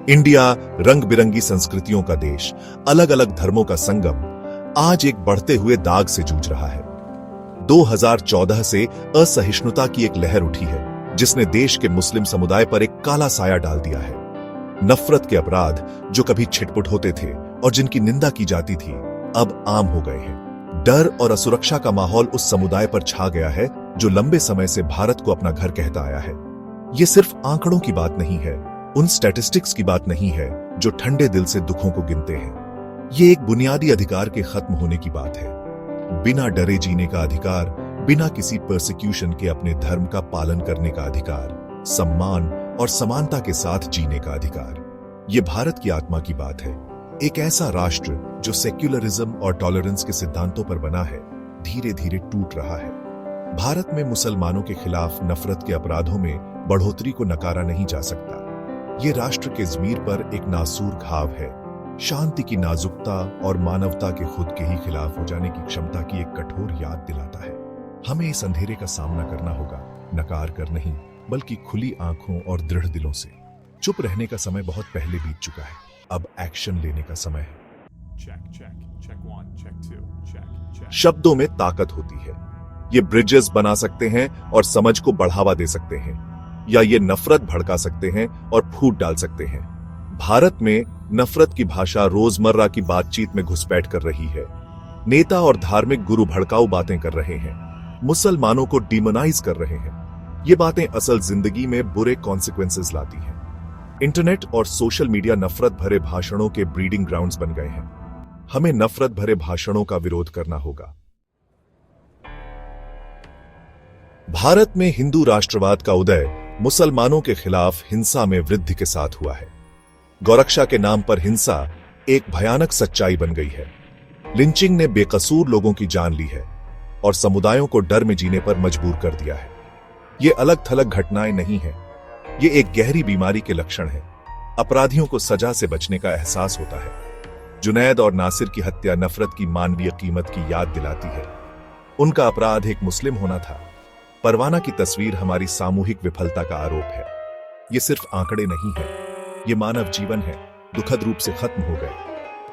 India रंग बिरंगी संस्कृतियों का देश, अलग अलग धर्मों का संगम, आज एक बढ़ते हुए दाग से जूझ रहा है। 2014 से असहिष्णुता की एक लहर उठी है जिसने देश के मुस्लिम समुदाय पर एक काला साया डाल दिया है। नफरत के अपराध जो कभी छिटपुट होते थे और जिनकी निंदा की जाती थी, अब आम हो गए हैं। डर और असुरक्षा का माहौल उस समुदाय पर छा गया है जो लंबे समय से भारत को अपना घर कहता आया है। ये सिर्फ आंकड़ों की बात नहीं है, उन स्टैटिस्टिक्स की बात नहीं है जो ठंडे दिल से दुखों को गिनते हैं। ये एक बुनियादी अधिकार के खत्म होने की बात है। बिना डरे जीने का अधिकार, बिना किसी परसिक्यूशन के अपने धर्म का पालन करने का अधिकार, सम्मान और समानता के साथ जीने का अधिकार। ये भारत की आत्मा की बात है। एक ऐसा राष्ट्र जो सेक्युलरिज्म और टॉलरेंस के सिद्धांतों पर बना है, धीरे धीरे टूट रहा है। भारत में मुसलमानों के खिलाफ नफरत के अपराधों में बढ़ोतरी को नकारा नहीं जा सकता। ये राष्ट्र के ज़मीर पर एक नासूर घाव है। शांति की नाजुकता और मानवता के खुद के ही खिलाफ हो जाने की क्षमता की एक कठोर याद दिलाता है। हमें इस अंधेरे का सामना करना होगा, नकार कर नहीं, बल्कि खुली आंखों और दृढ़ दिलों से। चुप रहने का समय बहुत पहले बीत चुका है, अब एक्शन लेने का समय है। शब्दों में ताकत होती है। ये ब्रिजेस बना सकते हैं और समझ को बढ़ावा दे सकते हैं, या ये नफरत भड़का सकते हैं और फूट डाल सकते हैं। भारत में नफरत की भाषा रोजमर्रा की बातचीत में घुसपैठ कर रही है। नेता और धार्मिक गुरु भड़काऊ बातें कर रहे हैं, मुसलमानों को डिमोनाइज कर रहे हैं। ये बातें असल जिंदगी में बुरे कॉन्सिक्वेंसेस लाती हैं। इंटरनेट और सोशल मीडिया नफरत भरे भाषणों के ब्रीडिंग ग्राउंड्स बन गए हैं। हमें नफरत भरे भाषणों का विरोध करना होगा। भारत में हिंदू राष्ट्रवाद का उदय मुसलमानों के खिलाफ हिंसा में वृद्धि के साथ हुआ है। गौरक्षा के नाम पर हिंसा एक भयानक सच्चाई बन गई है। लिंचिंग ने बेकसूर लोगों की जान ली है और समुदायों को डर में जीने पर मजबूर कर दिया है। ये अलग थलग घटनाएं नहीं हैं, ये एक गहरी बीमारी के लक्षण है। अपराधियों को सजा से बचने का एहसास होता है। जुनैद और नासिर की हत्या नफरत की मानवीय कीमत की याद दिलाती है। उनका अपराध एक मुस्लिम होना था। परवाना की तस्वीर हमारी सामूहिक विफलता का आरोप है। ये सिर्फ आंकड़े नहीं है, ये मानव जीवन है, दुखद रूप से खत्म हो गए।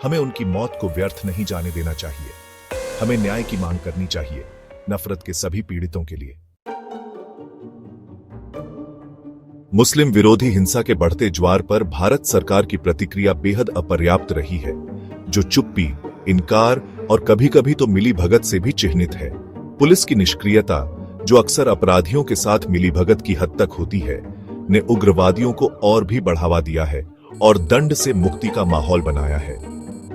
हमें उनकी मौत को व्यर्थ नहीं जाने देना चाहिए। हमें न्याय की मांग करनी चाहिए, नफरत के सभी पीड़ितों के लिए। मुस्लिम विरोधी हिंसा के बढ़ते ज्वार पर भारत सरकार की प्रतिक्रिया बेहद अपर्याप्त रही है, जो चुप्पी, इनकार और कभी कभी तो मिलीभगत से भी चिह्नित है। पुलिस की निष्क्रियता, जो अक्सर अपराधियों के साथ मिलीभगत की हद तक होती है, ने उग्रवादियों को और भी बढ़ावा दिया है और दंड से मुक्ति का माहौल बनाया है।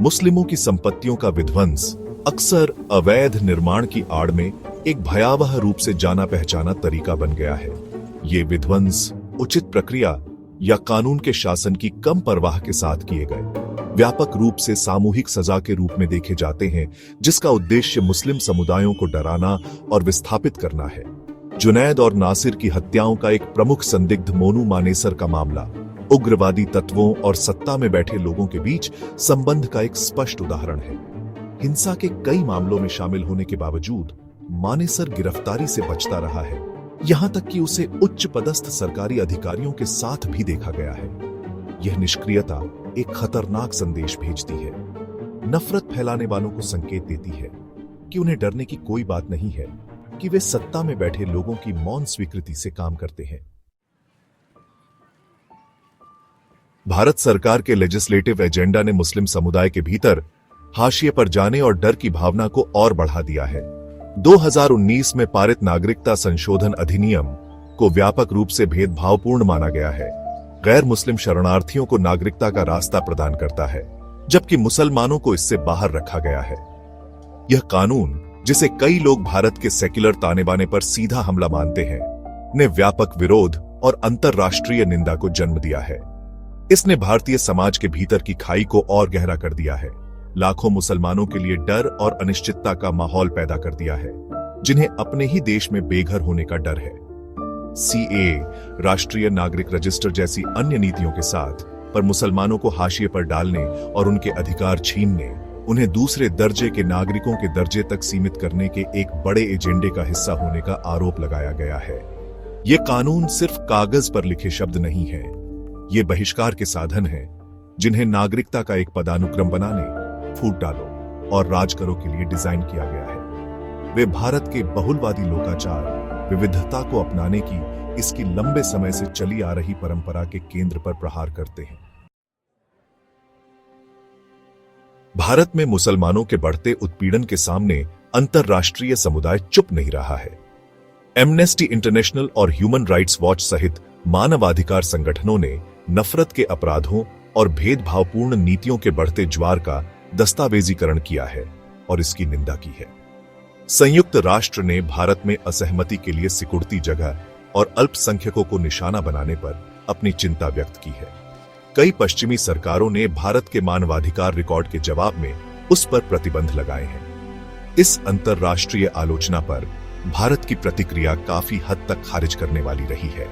मुस्लिमों की संपत्तियों का विध्वंस अक्सर अवैध निर्माण की आड़ में एक भयावह रूप से जाना पहचाना तरीका बन गया है। ये विध्वंस उचित प्रक्रिया या कानून के शासन की कम परवाह के साथ किए गए व्यापक रूप से सामूहिक सजा के रूप में देखे जाते हैं, जिसका उद्देश्य मुस्लिम समुदायों को डराना और विस्थापित करना है। जुनैद और नासिर की हत्याओं का एक प्रमुख संदिग्ध मोनू मानेसर का मामला उग्रवादी तत्वों और सत्ता में बैठे लोगों के बीच संबंध का एक स्पष्ट उदाहरण है। हिंसा के कई मामलों में शामिल होने के बावजूद मानेसर गिरफ्तारी से बचता रहा है, यहां तक कि उसे उच्च पदस्थ सरकारी अधिकारियों के साथ भी देखा गया है। यह निष्क्रियता एक खतरनाक संदेश भेजती है। नफरत फैलाने वालों को संकेत देती है कि उन्हें डरने की कोई बात नहीं है, कि वे सत्ता में बैठे लोगों की मौन स्वीकृति से काम करते हैं। भारत सरकार के लेजिस्लेटिव एजेंडा ने मुस्लिम समुदाय के भीतर हाशिए पर जाने और डर की भावना को और बढ़ा दिया है। 2019 में पारित नागरिकता संशोधन अधिनियम को व्यापक रूप से भेदभावपूर्ण माना गया है। गैर मुस्लिम शरणार्थियों को नागरिकता का रास्ता प्रदान करता है, जबकि मुसलमानों को इससे बाहर रखा गया है। यह कानून, जिसे कई लोग भारत के सेक्युलर ताने बाने पर सीधा हमला मानते हैं, ने व्यापक विरोध और अंतरराष्ट्रीय निंदा को जन्म दिया है। इसने भारतीय समाज के भीतर की खाई को और गहरा कर दिया है। लाखों मुसलमानों के लिए डर और अनिश्चितता का माहौल पैदा कर दिया है, जिन्हें अपने ही देश में बेघर होने का डर है। सीएए, राष्ट्रीय नागरिक रजिस्टर जैसी अन्य नीतियों के साथ पर मुसलमानों को हाशिए पर डालने और उनके अधिकार छीनने, उन्हें दूसरे दर्जे के नागरिकों के दर्जे तक सीमित करने के एक बड़े एजेंडे का हिस्सा होने का आरोप लगाया गया है। ये कानून सिर्फ कागज पर लिखे शब्द नहीं है, ये बहिष्कार के साधन हैं जिन्हें नागरिकता का एक पदानुक्रम बनाने, फूट डालो और राज करो के लिए डिजाइन किया गया है। वे भारत के बहुलवादी लोकाचार, विविधता को अपनाने की इसकी लंबे समय से चली आ रही परंपरा के केंद्र पर प्रहार करते हैं। भारत में मुसलमानों के बढ़ते उत्पीड़न के सामने अंतरराष्ट्रीय समुदाय चुप नहीं रहा है। एमनेस्टी इंटरनेशनल और ह्यूमन राइट्स वॉच सहित मानवाधिकार संगठनों ने नफरत के अपराधों और भेदभावपूर्ण नीतियों के बढ़ते ज्वार का दस्तावेजीकरण किया है और इसकी निंदा की है। संयुक्त राष्ट्र ने भारत में असहमति के लिए सिकुड़ती जगह और अल्पसंख्यकों को निशाना बनाने पर अपनी चिंता व्यक्त की है। कई पश्चिमी सरकारों ने भारत के मानवाधिकार रिकॉर्ड के जवाब में उस पर प्रतिबंध लगाए हैं। इस अंतरराष्ट्रीय आलोचना पर भारत की प्रतिक्रिया काफी हद तक खारिज करने वाली रही है।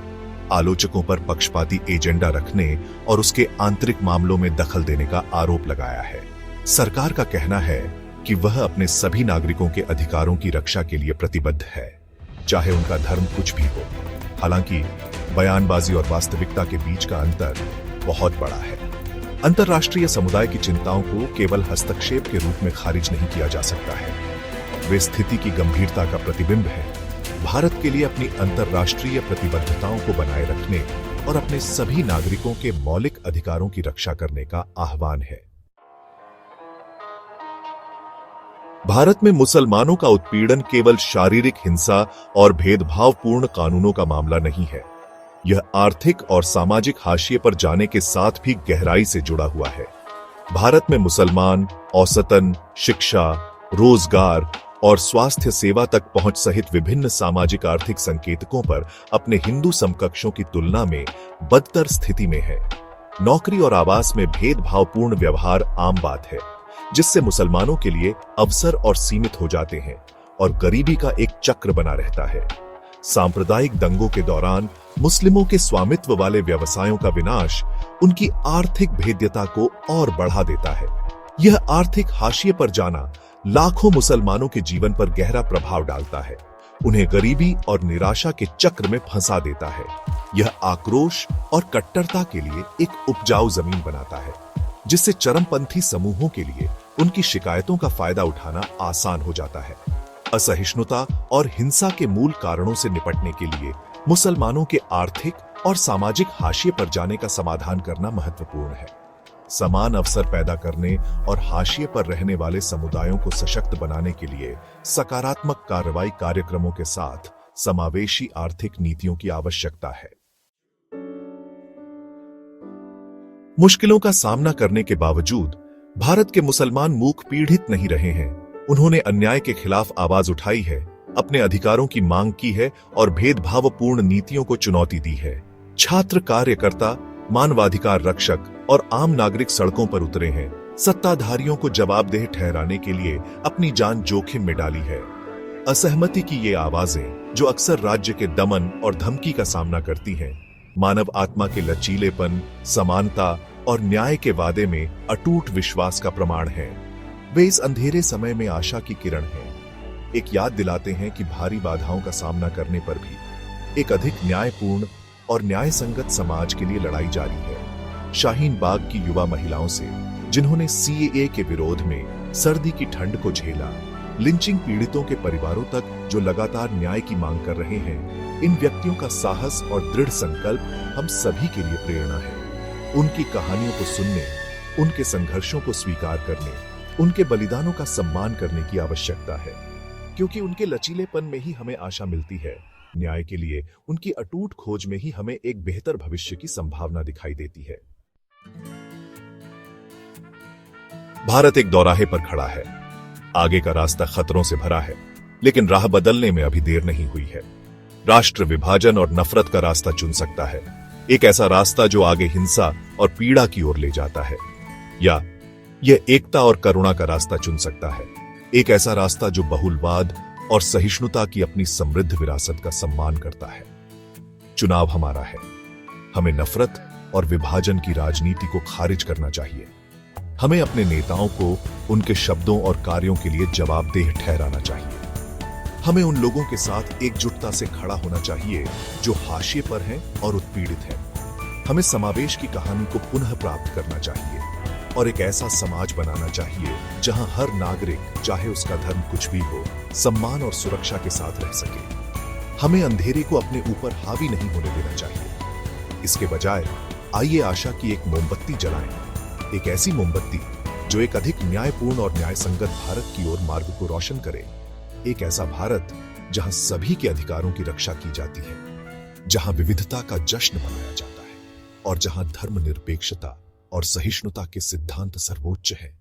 आलोचकों पर पक्षपाती एजेंडा रखने और उसके आंतरिक मामलों में दखल देने का आरोप लगाया है। सरकार का कहना है कि वह अपने सभी नागरिकों के अधिकारों की रक्षा के लिए प्रतिबद्ध है, चाहे उनका धर्म कुछ भी हो। हालांकि बयानबाजी और वास्तविकता के बीच का अंतर बहुत बड़ा है। अंतरराष्ट्रीय समुदाय की चिंताओं को केवल हस्तक्षेप के रूप में खारिज नहीं किया जा सकता है। वे स्थिति की गंभीरता का प्रतिबिंब है। भारत के लिए अपनी अंतरराष्ट्रीय प्रतिबद्धताओं को बनाए रखने और अपने सभी नागरिकों के मौलिक अधिकारों की रक्षा करने का आह्वान है। भारत में मुसलमानों का उत्पीड़न केवल शारीरिक हिंसा और भेदभावपूर्ण कानूनों का मामला नहीं है। यह आर्थिक और सामाजिक हाशिए पर जाने के साथ भी गहराई से जुड़ा हुआ है। भारत में मुसलमान औसतन शिक्षा, रोजगार और स्वास्थ्य सेवा तक पहुंच सहित विभिन्न सामाजिक आर्थिक संकेतकों पर अपने हिंदू समकक्षों की तुलना में बदतर स्थिति में है। नौकरी और आवास में भेदभावपूर्ण व्यवहार आम बात है, जिससे मुसलमानों के लिए अवसर और सीमित हो जाते हैं और गरीबी का एक चक्र बना रहता है। सांप्रदायिक दंगों के दौरान मुस्लिमों के स्वामित्व वाले व्यवसायों का विनाश उनकी आर्थिक भेद्यता को और बढ़ा देता है। यह आर्थिक हाशिए पर जाना लाखों मुसलमानों के जीवन पर गहरा प्रभाव डालता है, उन्हें गरीबी और निराशा के चक्र में फंसा देता है। यह आक्रोश और कट्टरता के लिए एक उपजाऊ जमीन बनाता है, जिससे चरमपंथी समूहों के लिए उनकी शिकायतों का फायदा उठाना आसान हो जाता है। असहिष्णुता और हिंसा के मूल कारणों से निपटने के लिए मुसलमानों के आर्थिक और सामाजिक हाशिए पर जाने का समाधान करना महत्वपूर्ण है। समान अवसर पैदा करने और हाशिए पर रहने वाले समुदायों को सशक्त बनाने के लिए सकारात्मक कार्रवाई कार्यक्रमों के साथ समावेशी आर्थिक नीतियों की आवश्यकता है। मुश्किलों का सामना करने के बावजूद भारत के मुसलमान मूक पीड़ित नहीं रहे हैं। उन्होंने अन्याय के खिलाफ आवाज उठाई है, अपने अधिकारों की मांग की है और भेदभावपूर्ण नीतियों को चुनौती दी है। छात्र कार्यकर्ता, मानवाधिकार रक्षक और आम नागरिक सड़कों पर उतरे हैं, सत्ताधारियों को जवाबदेह ठहराने के लिए अपनी जान जोखिम में डाली है। असहमति की ये आवाजें, जो अक्सर राज्य के दमन और धमकी का सामना करती हैं, मानव आत्मा के लचीलेपन, समानता और न्याय के वादे में अटूट विश्वास का प्रमाण है। वे इस अंधेरे समय में आशा की किरण हैं, एक याद दिलाते हैं कि भारी बाधाओं का सामना करने पर भी एक अधिक न्यायपूर्ण और न्याय संगत समाज के लिए लड़ाई जारी है। शाहीन बाग की युवा महिलाओं से, जिन्होंने सीएए के विरोध में सर्दी की ठंड को झेला, लिंचिंग पीड़ितों के परिवारों तक जो लगातार न्याय की मांग कर रहे हैं, इन व्यक्तियों का साहस और दृढ़ संकल्प हम सभी के लिए प्रेरणा है। उनकी कहानियों को सुनने, उनके संघर्षों को स्वीकार करने, उनके बलिदानों का सम्मान करने की आवश्यकता है, क्योंकि उनके लचीलेपन में ही हमें आशा मिलती है। न्याय के लिए उनकी अटूट खोज में ही हमें एक बेहतर भविष्य की संभावना दिखाई देती है। भारत एक दौराहे पर खड़ा है। आगे का रास्ता खतरों से भरा है, लेकिन राह बदलने में अभी देर नहीं हुई है। राष्ट्र विभाजन और नफरत का रास्ता चुन सकता है, एक ऐसा रास्ता जो आगे हिंसा और पीड़ा की ओर ले जाता है, या यह एकता और करुणा का रास्ता चुन सकता है, एक ऐसा रास्ता जो बहुलवाद और सहिष्णुता की अपनी समृद्ध विरासत का सम्मान करता है। चुनाव हमारा है। हमें नफरत और विभाजन की राजनीति को खारिज करना चाहिए। हमें अपने नेताओं को उनके शब्दों और कार्यों के लिए जवाबदेह ठहराना चाहिए। हमें उन लोगों के साथ एकजुटता से खड़ा होना चाहिए जो हाशिए पर हैं और उत्पीड़ित हैं। हमें समावेश की कहानी को पुनः प्राप्त करना चाहिए और एक ऐसा समाज बनाना चाहिए जहां हर नागरिक, चाहे उसका धर्म कुछ भी हो, सम्मान और सुरक्षा के साथ रह सके। हमें अंधेरे को अपने ऊपर हावी नहीं होने देना चाहिए। इसके बजाय आइए आशा की एक मोमबत्ती जलाएं, एक ऐसी मोमबत्ती जो एक अधिक न्यायपूर्ण और न्यायसंगत भारत की ओर मार्ग को रोशन करे। एक ऐसा भारत जहां सभी के अधिकारों की रक्षा की जाती है, जहां विविधता का जश्न मनाया जाता है और जहां धर्मनिरपेक्षता और सहिष्णुता के सिद्धांत सर्वोच्च है।